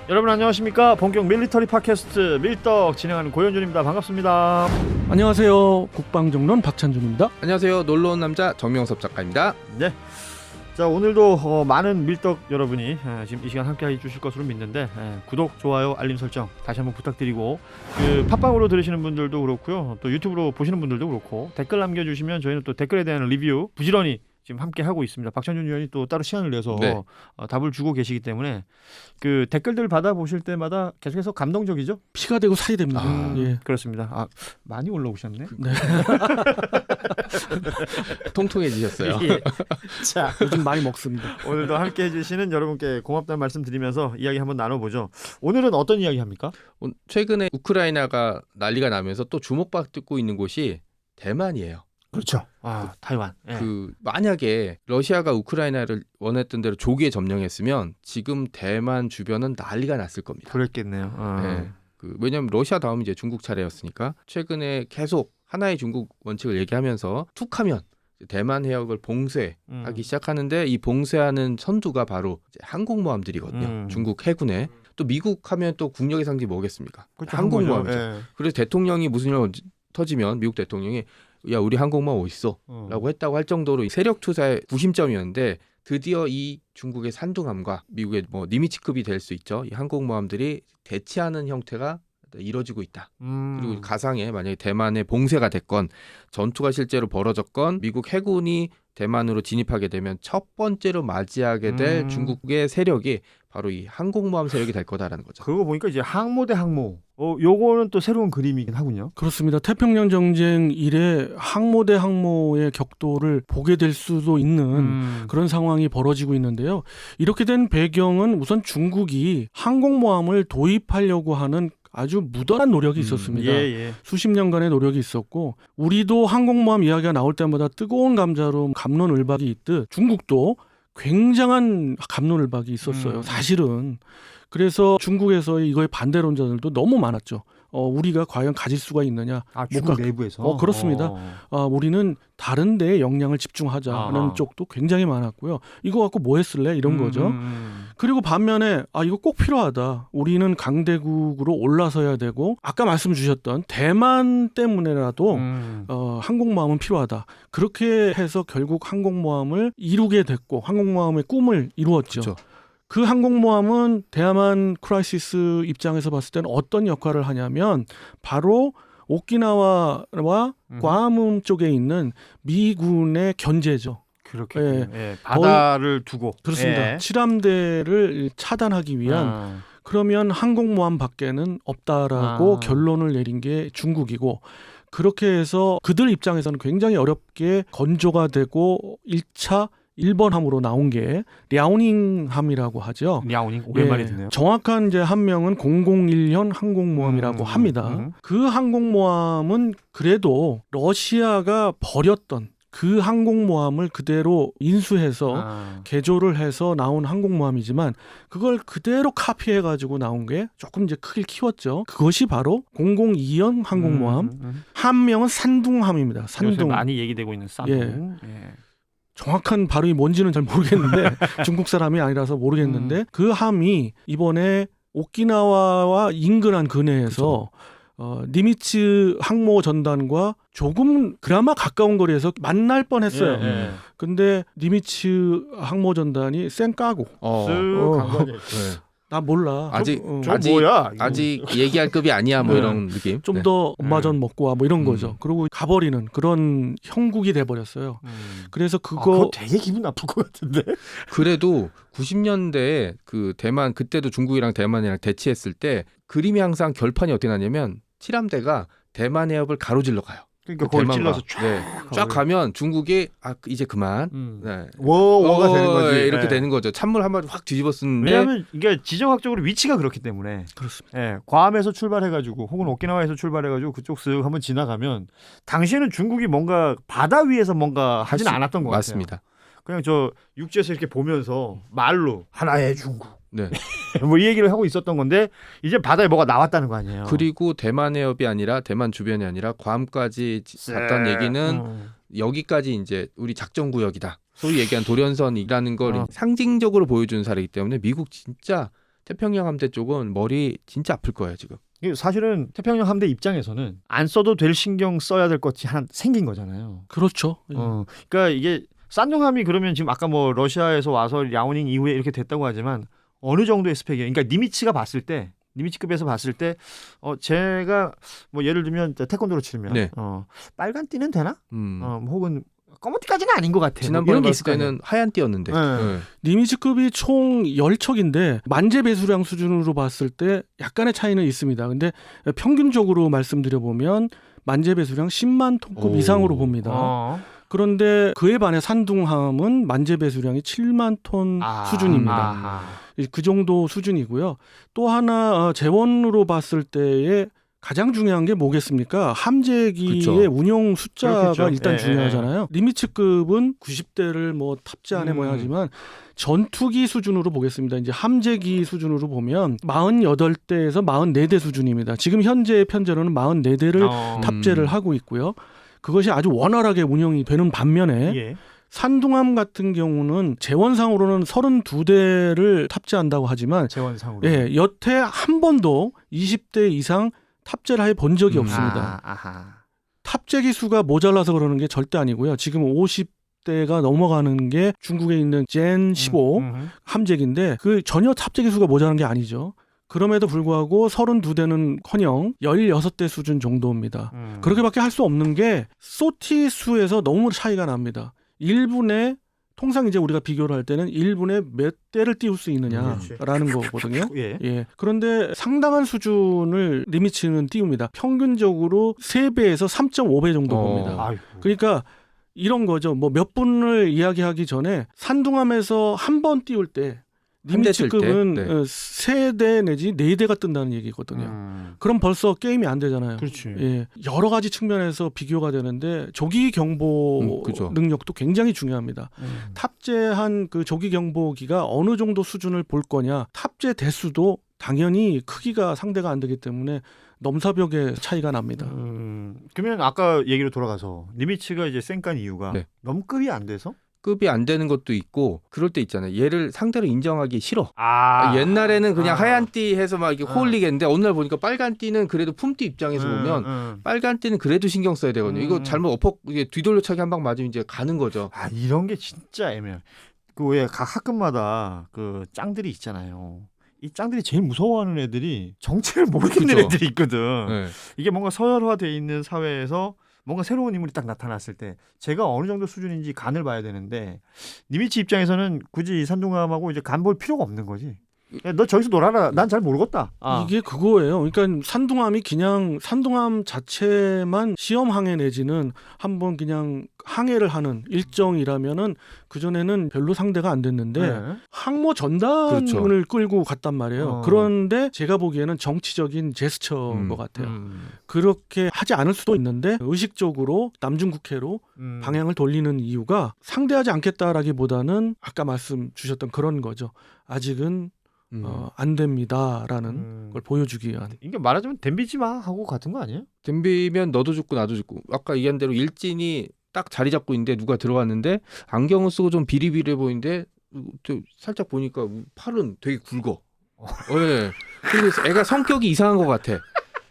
여러분 안녕하십니까? 본격 밀리터리 팟캐스트 밀떡 진행하는 고현준입니다. 반갑습니다. 안녕하세요. 국방정론 박찬준입니다. 안녕하세요. 놀러온 남자 정명섭 작가입니다. 네. 자, 오늘도 많은 밀떡 여러분이 지금 이 시간 함께 해주실 것으로 믿는데 구독, 좋아요, 알림 설정 다시 한번 부탁드리고 팟빵으로 들으시는 분들도 그렇고요. 또 유튜브로 보시는 분들도 그렇고 댓글 남겨주시면 저희는 또 댓글에 대한 리뷰 부지런히 지금 함께 하고 있습니다. 박찬준 위원이 또 따로 시간을 내서 네. 답을 주고 계시기 때문에 그 댓글들 받아보실 때마다 계속해서 감동적이죠? 피가 되고 살이 됩니다. 예. 그렇습니다. 많이 올라오셨네. 네. 통통해지셨어요. 예. 자, 요즘 많이 먹습니다. 오늘도 함께 해주시는 여러분께 고맙다는 말씀 드리면서 이야기 한번 나눠보죠. 오늘은 어떤 이야기 합니까? 최근에 우크라이나가 난리가 나면서 또 주목받고 있는 곳이 대만이에요. 그렇죠. 타이완. 예. 만약에 러시아가 우크라이나를 원했던 대로 조기에 점령했으면 지금 대만 주변은 난리가 났을 겁니다. 그랬겠네요. 네. 왜냐하면 러시아 다음 이제 중국 차례였으니까 최근에 계속 하나의 중국 원칙을 얘기하면서 툭하면 대만 해역을 봉쇄하기 시작하는데 이 봉쇄하는 선두가 바로 이제 항공모함들이거든요. 중국 해군에. 또 미국 하면 또 국력의 상징이 뭐겠습니까? 그렇죠, 항공모함이죠. 예. 그래서 대통령이 무슨 일 터지면 미국 대통령이 야 우리 항공모함 어딨어? 라고 했다고 할 정도로 세력 투사의 구심점이었는데 드디어 이 중국의 산둥함과 미국의 니미츠급이 될 수 있죠. 이 항공모함들이 대치하는 형태가 이뤄지고 있다. 그리고 가상에 만약에 대만에 봉쇄가 됐건 전투가 실제로 벌어졌건 미국 해군이 대만으로 진입하게 되면 첫 번째로 맞이하게 될 중국의 세력이 바로 이 항공모함 세력이 될 거다라는 거죠. 그거 보니까 이제 항모 대 항모. 요거는 또 새로운 그림이긴 하군요. 그렇습니다. 태평양 전쟁 이래 항모 대 항모의 격돌을 보게 될 수도 있는 그런 상황이 벌어지고 있는데요. 이렇게 된 배경은 우선 중국이 항공모함을 도입하려고 하는 아주 무던한 노력이 있었습니다. 수십 년간의 노력이 있었고 우리도 항공모함 이야기가 나올 때마다 뜨거운 감자로 갑론을박이 있듯 중국도 굉장한 갑론을박이 있었어요. 사실은. 그래서 중국에서 이거에 반대론자들도 너무 많았죠. 우리가 과연 가질 수가 있느냐. 중국 내부에서? 그렇습니다. 우리는 다른 데에 역량을 집중하자는 쪽도 굉장히 많았고요. 이거 갖고 뭐 했을래? 이런 거죠. 그리고 반면에 이거 꼭 필요하다. 우리는 강대국으로 올라서야 되고 아까 말씀 주셨던 대만 때문에라도 항공모함은 필요하다. 그렇게 해서 결국 항공모함을 이루게 됐고 항공모함의 꿈을 이루었죠. 그렇죠. 그 항공모함은 대만 크라이시스 입장에서 봤을 때는 어떤 역할을 하냐면 바로 오키나와와 괌 쪽에 있는 미군의 견제죠. 그렇게 바다를 두고 그렇습니다. 칠함대를 차단하기 위한 그러면 항공모함 밖에는 없다라고 결론을 내린 게 중국이고 그렇게 해서 그들 입장에서는 굉장히 어렵게 건조가 되고 1차 1번 함으로 나온 게 랴오닝함이라고 하죠. 랴오닝 오랜만에 듣네요. 정확한 이제 함명은 001년 항공모함이라고 합니다. 그 항공모함은 그래도 러시아가 버렸던 그 항공모함을 그대로 인수해서 개조를 해서 나온 항공모함이지만 그걸 그대로 카피해가지고 나온 게 조금 이제 크게 키웠죠. 그것이 바로 002년 항공모함. 함명은 산둥함입니다. 산둥. 많이 얘기되고 있는 산둥. 정확한 발음이 뭔지는 잘 모르겠는데 중국 사람이 아니라서 모르겠는데 그 함이 이번에 오키나와와 인근한 근해에서 니미츠 항모 전단과 조금 그나마 가까운 거리에서 만날 뻔했어요. 근데 니미츠 항모 전단이 쌩까고 쓱 간 거지. 나 몰라. 아직 뭐야? 아직 얘기할 급이 아니야 뭐 이런 느낌. 좀 더 엄마전 먹고 와 뭐 이런 거죠. 그리고 가버리는 그런 형국이 돼버렸어요. 그래서 그거 되게 기분 나쁠 것 같은데. 그래도 90년대에 그 대만 그때도 중국이랑 대만이랑 대치했을 때 그림이 항상 결판이 어떻게 나냐면 칠함대가 대만 해협을 가로질러 가요. 그러니까 그걸 찔러서 쫙 가면 중국이 이제 그만 워가 되는 거지. 이렇게 되는 거죠. 찬물 한 마디 확 뒤집어 쓰는데 왜냐하면 이게 지정학적으로 위치가 그렇기 때문에 그렇습니다. 괌에서 출발해가지고 혹은 오키나와에서 출발해가지고 그쪽 쓱 한번 지나가면 당시에는 중국이 뭔가 바다 위에서 뭔가 하진 않았던 것 같아요. 맞습니다. 그냥 저 육지에서 이렇게 보면서 말로 하나의 중국 네. 뭐 이 얘기를 하고 있었던 건데 이제 바다에 뭐가 나왔다는 거 아니에요. 그리고 대만 해협이 아니라 대만 주변이 아니라 괌까지 갔던 얘기는 여기까지 이제 우리 작전 구역이다. 소위 얘기한 도련선이라는 걸 상징적으로 보여주는 사례이기 때문에 미국 진짜 태평양 함대 쪽은 머리 진짜 아플 거예요 지금. 이게 사실은 태평양 함대 입장에서는 안 써도 될 신경 써야 될 것이 하나 생긴 거잖아요. 그렇죠. 예. 그러니까 이게 산둥함이 그러면 지금 아까 뭐 러시아에서 와서 라우닝 이후에 이렇게 됐다고 하지만 어느 정도의 스펙이에요. 그러니까 니미츠가 봤을 때 니미츠급에서 봤을 때 제가 뭐 예를 들면 태권도로 치면 네. 빨간 띠는 되나? 혹은 검은 띠까지는 아닌 것 같아. 지난번에 이런 게 봤을 있을 거 아니에요. 때는 하얀 띠였는데. 네. 네. 니미츠급이 총 10척인데 만재 배수량 수준으로 봤을 때 약간의 차이는 있습니다. 근데 평균적으로 말씀드려보면 만재 배수량 10만 톤급 오. 이상으로 봅니다. 그런데 그에 반해 산둥함은 만재 배수량이 7만 톤 수준입니다. 그 정도 수준이고요. 또 하나 재원으로 봤을 때의 가장 중요한 게 뭐겠습니까? 함재기의 그쵸. 운용 숫자가 그렇겠죠. 일단 예, 중요하잖아요. 니미츠급은 90대를 뭐 탑재 안 해봐야 하지만 전투기 수준으로 보겠습니다. 이제 함재기 수준으로 보면 48대에서 44대 수준입니다. 지금 현재 편제로는 44대를 탑재를 하고 있고요. 그것이 아주 원활하게 운영이 되는 반면에 예. 산둥함 같은 경우는 재원상으로는 32대를 탑재한다고 하지만 재원상으로. 예, 여태 한 번도 20대 이상 탑재를 해 본 적이 없습니다. 탑재기 수가 모자라서 그러는 게 절대 아니고요. 지금 50대가 넘어가는 게 중국에 있는 젠 15 함재기인데 그 전혀 탑재기 수가 모자란 게 아니죠. 그럼에도 불구하고 32대는커녕 16대 수준 정도입니다. 그렇게밖에 할 수 없는 게 소티 수에서 너무 차이가 납니다. 1분에 통상 이제 우리가 비교를 할 때는 1분에 몇 대를 띄울 수 있느냐라는 거거든요. 예. 예. 그런데 상당한 수준을 니미츠는 띄웁니다. 평균적으로 3배에서 3.5배 정도 봅니다. 아이고. 그러니까 이런 거죠. 뭐 몇 분을 이야기하기 전에 산둥함에서 한 번 띄울 때 니미츠급은 네. 3대 내지 4대가 뜬다는 얘기거든요. 그럼 벌써 게임이 안 되잖아요. 그렇지. 예, 여러 가지 측면에서 비교가 되는데 조기 경보 그죠. 능력도 굉장히 중요합니다. 탑재한 그 조기 경보기가 어느 정도 수준을 볼 거냐, 탑재 대수도 당연히 크기가 상대가 안 되기 때문에 넘사벽의 차이가 납니다. 그러면 아까 얘기로 돌아가서 니미츠가 이제 쌩깐 이유가 네. 넘급이 안 돼서? 급이 안 되는 것도 있고 그럴 때 있잖아요. 얘를 상대로 인정하기 싫어. 아. 옛날에는 그냥 하얀 띠 해서 막 이렇게 아. 홀리겠는데 어느 날 보니까 빨간 띠는 그래도 품띠 입장에서 보면 빨간 띠는 그래도 신경 써야 되거든요. 이거 잘못 이게 뒤돌려차기 한 방 맞으면 이제 가는 거죠. 이런 게 진짜 애매해. 그 왜 각 학급마다 그 짱들이 있잖아요. 이 짱들이 제일 무서워하는 애들이 정체를 모르겠는 그죠. 애들이 있거든. 네. 이게 뭔가 서열화돼 있는 사회에서 뭔가 새로운 인물이 딱 나타났을 때 제가 어느 정도 수준인지 간을 봐야 되는데 니미츠 입장에서는 굳이 산둥함하고 이제 간 볼 필요가 없는 거지. 야, 너 저기서 놀아라. 난 잘 모르겠다. 이게 그거예요. 그러니까 산둥함이 그냥 산둥함 자체만 시험 항해 내지는 한번 그냥 항해를 하는 일정이라면은 그 전에는 별로 상대가 안 됐는데 네. 항모 전단을 그렇죠. 끌고 갔단 말이에요. 그런데 제가 보기에는 정치적인 제스처인 것 같아요. 그렇게 하지 않을 수도 있는데 의식적으로 남중국해로 방향을 돌리는 이유가 상대하지 않겠다라기보다는 아까 말씀 주셨던 그런 거죠. 아직은 안 됩니다라는 걸 보여주기 위한. 이게 말하자면 덤비지 마 하고 같은 거 아니에요? 덤비면 너도 죽고 나도 죽고. 아까 얘기한 대로 일진이 딱 자리 잡고 있는데 누가 들어왔는데 안경을 쓰고 좀 비리비리해 보이는데 또 살짝 보니까 팔은 되게 굵어. 예. 그래서 애가 성격이 이상한 것 같아.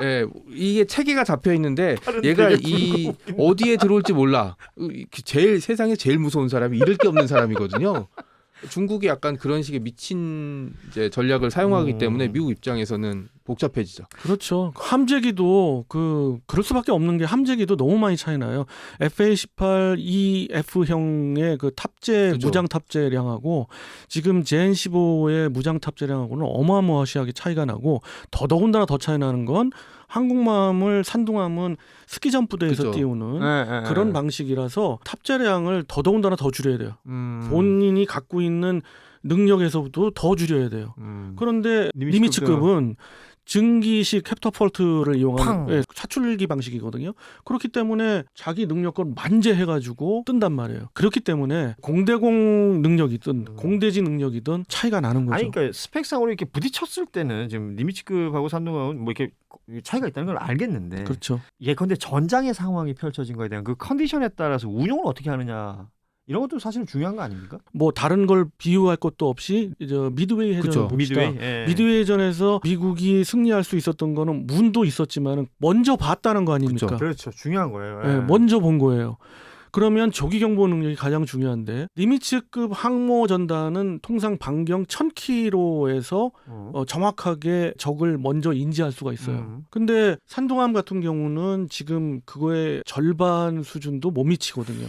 예, 이게 체계가 잡혀 있는데 얘가 이 어디에 들어올지 몰라. 제일 세상에 제일 무서운 사람이 잃을 게 없는 사람이거든요. 중국이 약간 그런 식의 미친 이제 전략을 사용하기 때문에 미국 입장에서는 복잡해지죠. 그렇죠. 함재기도 그럴 수밖에 없는 게 함재기도 너무 많이 차이 나요. FA-18EF형의 그 탑재 그렇죠. 무장 탑재량하고 지금 JN-15의 무장 탑재량하고는 어마어마하게 차이가 나고 더더군다나 더 차이 나는 건 항공모함을 산둥함은 스키점 부대에서 그렇죠. 띄우는 그런 방식이라서 탑재량을 더더군다나 더 줄여야 돼요. 본인이 갖고 있는 능력에서도 더 줄여야 돼요. 그런데 니미츠급은 증기식 캡터폴트를 이용하는 사출기 방식이거든요. 그렇기 때문에 자기 능력을 만재해가지고 뜬단 말이에요. 그렇기 때문에 공대공 능력이든 공대지 능력이든 차이가 나는 거죠. 아니 그러니까 스펙상으로 이렇게 부딪혔을 때는 지금 니미츠급하고 산둥함은 뭐 이렇게 차이가 있다는 걸 알겠는데. 그렇죠. 예컨대 전장의 상황이 펼쳐진 거에 대한 그 컨디션에 따라서 운용을 어떻게 하느냐. 이런 것도 사실 중요한 거 아닙니까? 뭐 다른 걸 비유할 것도 없이 이제 미드웨이 해전을 그쵸. 봅시다. 미드웨이. 예. 미드웨이 해전에서 미국이 승리할 수 있었던 거는 운도 있었지만은 먼저 봤다는 거 아닙니까? 그렇죠. 중요한 거예요. 예, 먼저 본 거예요. 그러면 조기 경보 능력이 가장 중요한데 니미츠급 항모 전단은 통상 반경 1000km에서 정확하게 적을 먼저 인지할 수가 있어요. 근데 산둥함 같은 경우는 지금 그거의 절반 수준도 못 미치거든요.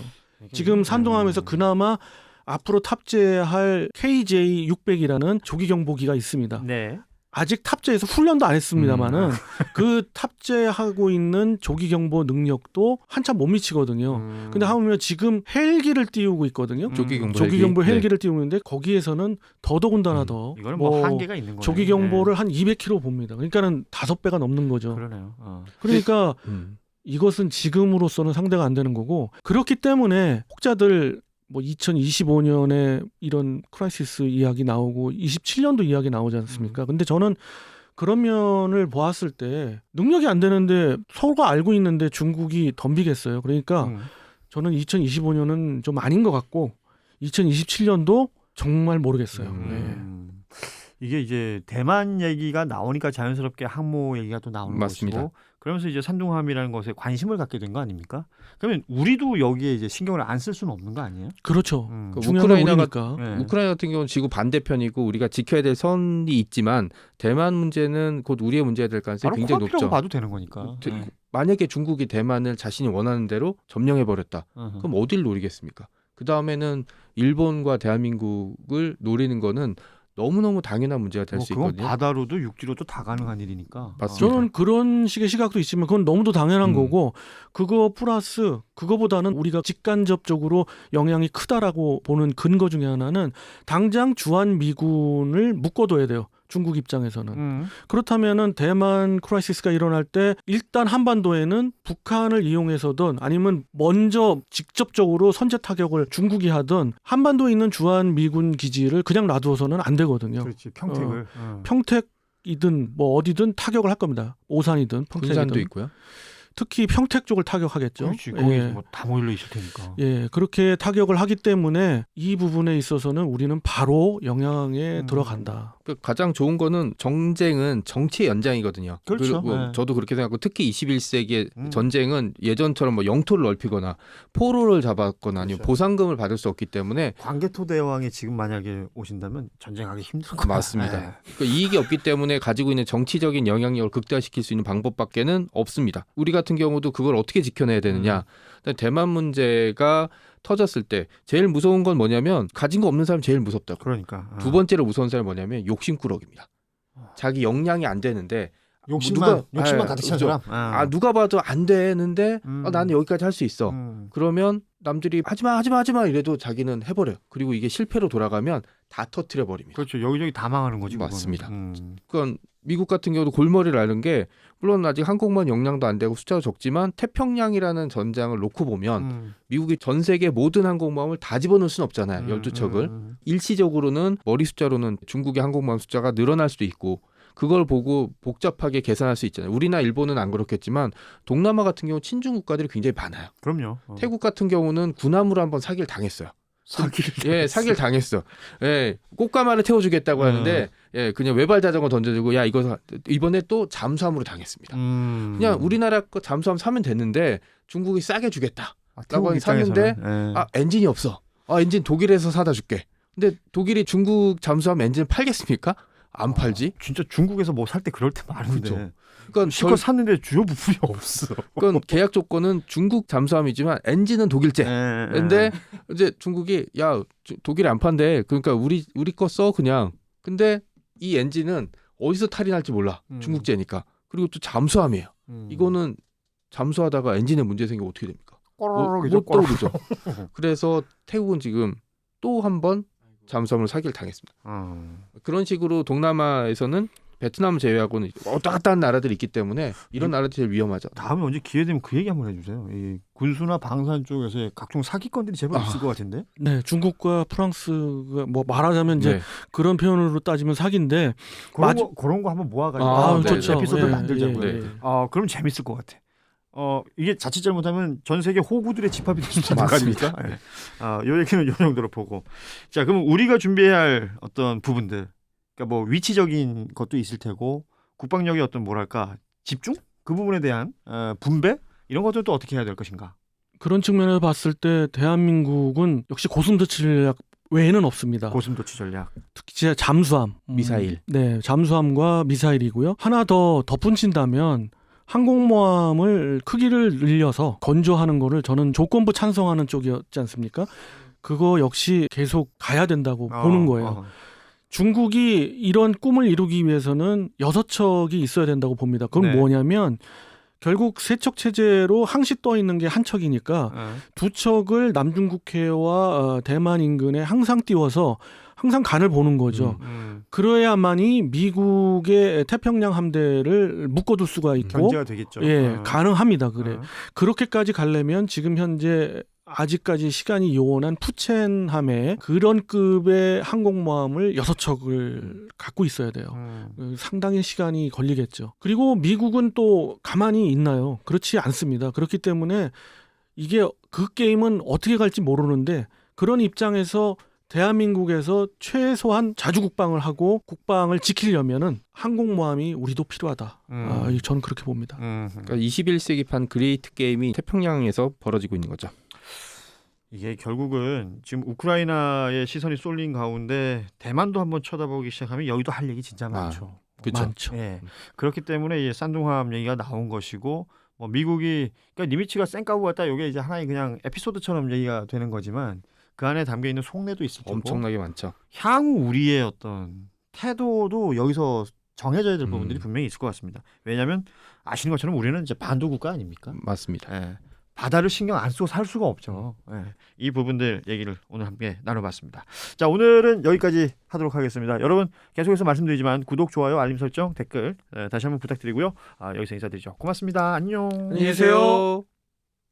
지금 산둥함에서 그나마 앞으로 탑재할 KJ600이라는 조기 경보기가 있습니다. 네. 아직 탑재해서 훈련도 안 했습니다만은 그 탑재하고 있는 조기 경보 능력도 한참 못 미치거든요. 근데 하물며 지금 헬기를 띄우고 있거든요. 조기 경보 조기 헬기. 경보 네. 헬기를 띄우고 있는데 거기에서는 더더군다나 더 이거는 뭐 한계가 있는 거예요. 조기 경보를 한 200km 봅니다. 그러니까는 5배가 넘는 거죠. 그러네요. 그러니까 이것은 지금으로서는 상대가 안 되는 거고 그렇기 때문에 혹자들 뭐 2025년에 이런 크라이시스 이야기 나오고 27년도 이야기 나오지 않습니까? 근데 저는 그런 면을 보았을 때 능력이 안 되는데 서로가 알고 있는데 중국이 덤비겠어요. 그러니까 저는 2025년은 좀 아닌 것 같고 2027년도 정말 모르겠어요. 네. 이게 이제 대만 얘기가 나오니까 자연스럽게 항모 얘기가 또 나오는 맞습니다. 것이고 그러면서 이제 산둥함이라는 것에 관심을 갖게 된 거 아닙니까? 그러면 우리도 여기에 이제 신경을 안 쓸 수는 없는 거 아니에요? 그렇죠. 그 중요한 건 우크라이나가 우리니까. 네. 우크라이나 같은 경우는 지구 반대편이고 우리가 지켜야 될 선이 있지만 대만 문제는 곧 우리의 문제가 될 가능성이 바로 굉장히 코앞이라고 높죠. 봐도 되는 거니까. 네. 만약에 중국이 대만을 자신이 원하는 대로 점령해 버렸다. 그럼 어딜 노리겠습니까? 그 다음에는 일본과 대한민국을 노리는 거는 너무너무 당연한 문제가 될 수 그건 있거든요. 바다로도 육지로도 다 가능한 일이니까. 맞습니다. 저는 그런 식의 시각도 있지만 그건 너무도 당연한 거고 그거 플러스 그거보다는 우리가 직간접적으로 영향이 크다라고 보는 근거 중에 하나는 당장 주한 미군을 묶어둬야 돼요. 중국 입장에서는. 그렇다면은 대만 크라이시스가 일어날 때 일단 한반도에는 북한을 이용해서든 아니면 먼저 직접적으로 선제 타격을 중국이 하든 한반도에 있는 주한 미군 기지를 그냥 놔두어서는 안 되거든요. 그렇지. 평택을. 평택이든 뭐 어디든 타격을 할 겁니다. 오산이든 군산도 평택이든. 있고요. 특히 평택 쪽을 타격하겠죠. 그렇지. 거기 예. 뭐 다 모일러 있을 테니까. 예, 그렇게 타격을 하기 때문에 이 부분에 있어서는 우리는 바로 영향에 들어간다. 가장 좋은 거는 정쟁은 정치의 연장이거든요. 그렇죠. 그리고 네. 저도 그렇게 생각하고 특히 21세기의 전쟁은 예전처럼 뭐 영토를 넓히거나 포로를 잡았거나 아니면 그렇죠. 보상금을 받을 수 없기 때문에 광개토 대왕이 지금 만약에 오신다면 전쟁하기 힘들 거야. 맞습니다. 네. 그러니까 이익이 없기 때문에 가지고 있는 정치적인 영향력을 극대화시킬 수 있는 방법밖에는 없습니다. 우리 같은 경우도 그걸 어떻게 지켜내야 되느냐. 대만 문제가 터졌을 때 제일 무서운 건 뭐냐면 가진 거 없는 사람이 제일 무섭다고. 그러니까. 두 번째로 무서운 사람이 뭐냐면 욕심꾸러기입니다. 자기 역량이 안 되는데 욕심만 가득 찬 그죠? 사람. 누가 봐도 안 되는데 나는 여기까지 할 수 있어. 그러면 남들이 하지마 이래도 자기는 해버려요. 그리고 이게 실패로 돌아가면 다 터트려 버립니다. 그렇죠. 여기저기 다 망하는 거지. 맞습니다. 그거는. 그러니까 미국 같은 경우도 골머리를 앓는 게 물론 아직 항공모함 역량도 안 되고 숫자도 적지만 태평양이라는 전장을 놓고 보면 미국이 전 세계 모든 항공모함을 다 집어넣을 수는 없잖아요. 12척을. 일시적으로는 머리 숫자로는 중국의 항공모함 숫자가 늘어날 수도 있고 그걸 보고 복잡하게 계산할 수 있잖아요. 우리나 일본은 안 그렇겠지만 동남아 같은 경우 친중 국가들이 굉장히 많아요. 그럼요. 태국 같은 경우는 군함으로 한번 사기를 당했어요. 사기를 당했어. 예, 꽃가마를 태워주겠다고 하는데 예, 그냥 외발 자전거 던져주고 야 이거 이번에 또 잠수함으로 당했습니다. 그냥 우리나라 거 잠수함 사면 됐는데 중국이 싸게 주겠다. 라고 샀는데 엔진이 없어. 엔진 독일에서 사다 줄게. 근데 독일이 중국 잠수함 엔진 팔겠습니까? 안 팔지. 진짜 중국에서 뭐 살 때 그럴 때 많은데. 그렇죠. 그러니까 실컷 샀는데 주요 부품이 없어. 그건 계약 조건은 중국 잠수함이지만 엔진은 독일제. 근데 이제 중국이 야 독일에 안 판대. 그러니까 우리 거 써 그냥. 근데 이 엔진은 어디서 탈이 날지 몰라. 중국제니까. 그리고 또 잠수함이에요. 이거는 잠수하다가 엔진에 문제 생기면 어떻게 됩니까? 못 떠오르죠. 그래서 태국은 지금 또 한 번 잠수함을 사기를 당했습니다. 그런 식으로 동남아에서는 베트남 제외하고는 왔다 갔다 하는 나라들이 있기 때문에 이런 나라들이 제일 위험하죠. 다음에 언제 기회 되면 그 얘기 한번 해주세요. 이 군수나 방산 쪽에서 각종 사기건들이 제법 있을 것 같은데. 네, 중국과 프랑스가 뭐 말하자면 이제 그런 표현으로 따지면 사기인데 그런 거 한번 모아가지고 좋죠. 에피소드 예, 만들자고요. 예, 예. 그럼 재밌을 것 같아. 이게 자칫 잘못하면 전 세계 호구들의 집합이 될 수도 있는 거 맞습니다. 아닙니까? 요 얘기는 요 정도로 보고. 자, 그럼 우리가 준비해야 할 어떤 부분들, 그러니까 뭐 위치적인 것도 있을 테고 국방력의 어떤 뭐랄까 집중 그 부분에 대한 분배 이런 것들도 어떻게 해야 될 것인가? 그런 측면에서 봤을 때 대한민국은 역시 고슴도치 전략 외에는 없습니다. 고슴도치 전략. 특히 잠수함, 미사일. 네, 잠수함과 미사일이고요. 하나 더 덧붙인다면 항공모함을 크기를 늘려서 건조하는 거를 저는 조건부 찬성하는 쪽이었지 않습니까? 그거 역시 계속 가야 된다고 보는 거예요. 중국이 이런 꿈을 이루기 위해서는 6척이 있어야 된다고 봅니다. 그건 네. 뭐냐면 결국 세척 체제로 항시 떠 있는 게 한 척이니까 2척을 남중국해와 대만 인근에 항상 띄워서 항상 간을 보는 거죠. 그래야만이 미국의 태평양 함대를 묶어둘 수가 있고 견제가 되겠죠. 예, 가능합니다. 그래. 그렇게까지 가려면 지금 현재 아직까지 시간이 요원한 푸첸함에 그런 급의 항공모함을 6척을 갖고 있어야 돼요. 상당히 시간이 걸리겠죠. 그리고 미국은 또 가만히 있나요? 그렇지 않습니다. 그렇기 때문에 이게 그 게임은 어떻게 갈지 모르는데 그런 입장에서 대한민국에서 최소한 자주국방을 하고 국방을 지키려면은 항공모함이 우리도 필요하다. 저는 그렇게 봅니다. 그러니까 21세기판 그레이트 게임이 태평양에서 벌어지고 있는 거죠. 이게 결국은 지금 우크라이나의 시선이 쏠린 가운데 대만도 한번 쳐다보기 시작하면 여기도 할 얘기 진짜 많죠. 그렇죠. 많죠. 예. 그렇기 때문에 이 쌍둥함 얘기가 나온 것이고 뭐 미국이 그러니까 니미츠가 쌩까고 갔다 이게 이제 하나의 그냥 에피소드처럼 얘기가 되는 거지만 그 안에 담겨 있는 속내도 있을 테고 엄청나게 많죠. 향후 우리의 어떤 태도도 여기서 정해져야 될 부분들이 분명히 있을 것 같습니다. 왜냐하면 아시는 것처럼 우리는 이제 반도 국가 아닙니까? 맞습니다. 예. 바다를 신경 안 쓰고 살 수가 없죠. 예. 이 부분들 얘기를 오늘 함께 나눠봤습니다. 자, 오늘은 여기까지 하도록 하겠습니다. 여러분 계속해서 말씀드리지만 구독, 좋아요, 알림 설정, 댓글 다시 한번 부탁드리고요. 여기서 인사드리죠. 고맙습니다. 안녕. 안녕히 계세요.